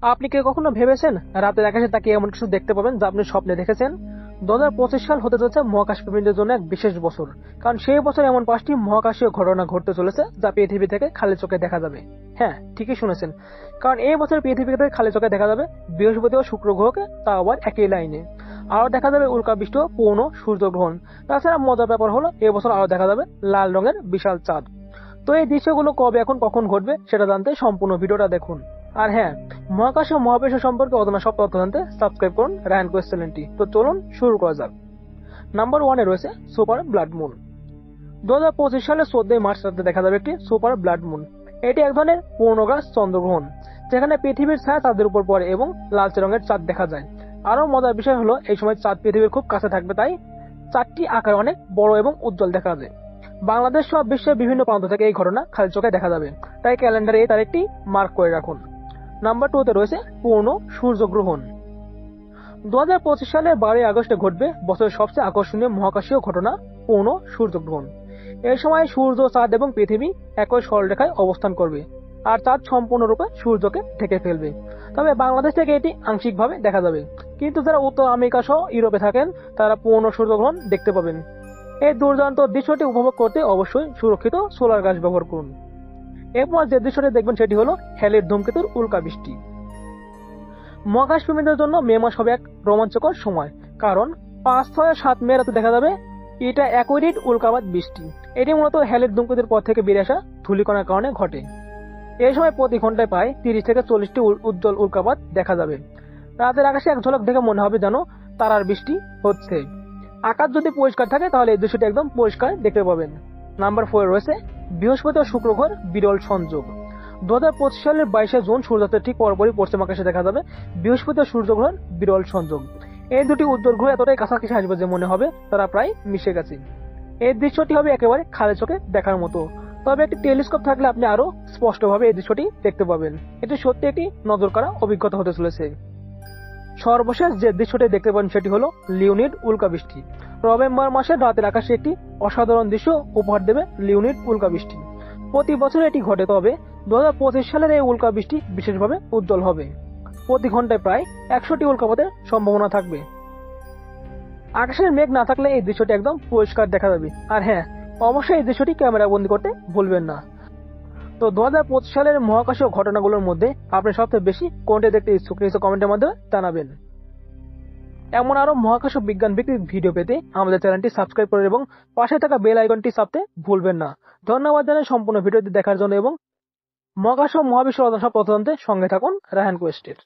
আপনি কি কখনো ভেবেছেন রাতের আকাশে তাকিয়ে এমন কিছু দেখতে পাবেন যা আপনি স্বপ্নে দেখেছেন? 2025 সাল হতে চলেছে মহাকাশ প্রেমীদের জন্য এক বিশেষ বছর, কারণ সেই বছর এমন 5টি মহাকাশীয় ঘটনা ঘটতে চলেছে যা পৃথিবী থেকে খালি চোখে দেখা যাবে। হ্যাঁ, ঠিকই শুনেছেন, কারণ এই বছর পৃথিবী থেকে খালি চোখে দেখা যাবে বৃহস্পতি ও শুক্র গ্রহকে, তা আবার একই লাইনে। আরো দেখা যাবে উল্কাবৃষ্টি ও পূর্ণ সূর্যগ্রহণ। তাছাড়া মজার ব্যাপার হলো এবছর আরো দেখা যাবে লাল রঙের বিশাল চাঁদ। তো এই দৃশ্যগুলো কবে এখন কখন ঘটবে সেটা জানতে সম্পূর্ণ ভিডিওটা দেখুন। আর হ্যাঁ, মহাকাশ ও মহাবিশ্ব সম্পর্কে অজানা সব তথ্য জানতে সাবস্ক্রাইব করুন রায়ান কোয়েস্ট চ্যানেলটি। তো চলুন শুরু করা যাক। নাম্বার 1-এ রয়েছে সুপার ব্লাড মুন। 2025 সালের 14 মার্চ রাতে দেখা যাবে একটি সুপার ব্লাড মুন। এটি এক ধরনের পূর্ণগ্রাস চন্দ্রগ্রহণ, যেখানে পৃথিবীর ছায়া চাঁদের উপর পড়ে এবং লালচে রঙের চাঁদ দেখা যায়। আরো মজার বিষয় হলো এই সময় চাঁদ পৃথিবীর খুব কাছে থাকবে, তাই চাঁদটি আকারে অনেক বড় এবং উজ্জ্বল দেখা যায়। বাংলাদেশ সহ বিশ্বের বিভিন্ন প্রান্ত থেকে এই ঘটনা খালি চোখে দেখা যাবে, তাই ক্যালেন্ডারে এই তারিখটি মার্ক করে রাখুন। নাম্বার 2-তে রয়েছে পূর্ণ সূর্যগ্রহণ। 2025 সালের 12 আগস্টে ঘটবে বছরের সবচেয়ে আকর্ষণীয় মহাকাশীয় ঘটনা, পূর্ণ সূর্যগ্রহণ। এই সময় সূর্য, চাঁদ এবং পৃথিবী একই সরলরেখায় অবস্থান করবে, আর চাঁদ সম্পূর্ণরূপে সূর্যকে ঢেকে ফেলবে। তবে বাংলাদেশ থেকে এটি আংশিকভাবে দেখা যাবে, কিন্তু যারা উত্তর আমেরিকা সহ ইউরোপে থাকেন তারা পূর্ণ সূর্যগ্রহণ দেখতে পাবেন। এই দুর্দান্ত দৃশ্যটি উপভোগ করতে অবশ্যই সুরক্ষিত সোলার গ্লাস ব্যবহার করুন। এরপর যে দৃশ্যটি দেখবেন সেটি হলো হ্যালির ধূমকেতুর উল্কাবৃষ্টি। মহাকাশ প্রেমীদের জন্য মে মাস হবে এক রোমাঞ্চকর সময়, কারণ 5, 6 আর 7 মে রাতে দেখা যাবে এটা অ্যাকোরিড উল্কাপাত বৃষ্টি। এটি মূলত হ্যালির ধূমকেতুর পর থেকে বেরিয়ে আসা ধূলিকণার কারণে ঘটে। এই সময় প্রতি ঘন্টায় প্রায় 30 থেকে 40টি উজ্জ্বল উল্কাপাত দেখা যাবে। রাতের আকাশে এক ঝলক দেখে মনে হবে যেন তারার বৃষ্টি হচ্ছে। আকাশ যদি পরিষ্কার থাকে তাহলে এই দৃশ্যটি একদম পরিষ্কার দেখতে পাবেন। নাম্বার 4 রয়েছে বৃহস্পতি ও শুক্র গ্রহের বিরল সংযোগ। 2025 সালের 22 জুন সূর্যাস্তের ঠিক পরপরই পশ্চিম আকাশে দেখা যাবে বৃহস্পতি ও সূর্য গ্রহের বিরল সংযোগ। এই দুটি উজ্জ্বল গ্রহ এতটাই কাছাকাছি আসবে যে মনে হবে তারা প্রায় মিশে গেছে। এই দৃশ্যটি হবে একেবারে খালি চোখে দেখার মতো, তবে একটি টেলিস্কোপ থাকলে আপনি আরো স্পষ্টভাবে এই দৃশ্যটি দেখতে পাবেন। এটি সত্যি একটি নজর কাড়া অভিজ্ঞতা হতে চলেছে। সর্বশেষ যে দৃশ্যটি দেখতে পাবেন সেটি হলো লিওনিড উল্কাবৃষ্টি। নভেম্বর মাসের রাতের আকাশে একটি অসাধারণ দৃশ্য উপহার দেবে লিওনিড উল্কাবৃষ্টি। প্রতি বছর এটি ঘটে, তবে 2025 সালের এই উল্কাবৃষ্টি বিশেষভাবে উজ্জ্বল হবে। প্রতি ঘন্টায় প্রায় 100টি উল্কাপাতের সম্ভাবনা থাকবে। আকাশের মেঘ না থাকলে এই দৃশ্যটি একদম পরিষ্কার দেখা যাবে। আর হ্যাঁ, অবশ্যই এই দৃশ্যটি ক্যামেরা বন্দি করতে ভুলবেন না। তো 2025 সালের মহাকাশীয় ঘটনাগুলোর মধ্যে আপনি সবচেয়ে বেশি কোনটি দেখতে ইচ্ছুক নিচে কমেন্টের মাধ্যমে জানাবেন। এমন আরো মহাকাশ ও বিজ্ঞান ভিত্তিক ভিডিও পেতে আমাদের চ্যানেলটি সাবস্ক্রাইব করুন এবং পাশে থাকা বেল আইকনটি চাপতে ভুলবেন না। ধন্যবাদ জানাই সম্পূর্ণ ভিডিওটি দেখার জন্য এবং মহাকাশ ও মহাবিশ্ব সব তথ্য জানতে সঙ্গে থাকুন রায়হান কোয়েস্টের।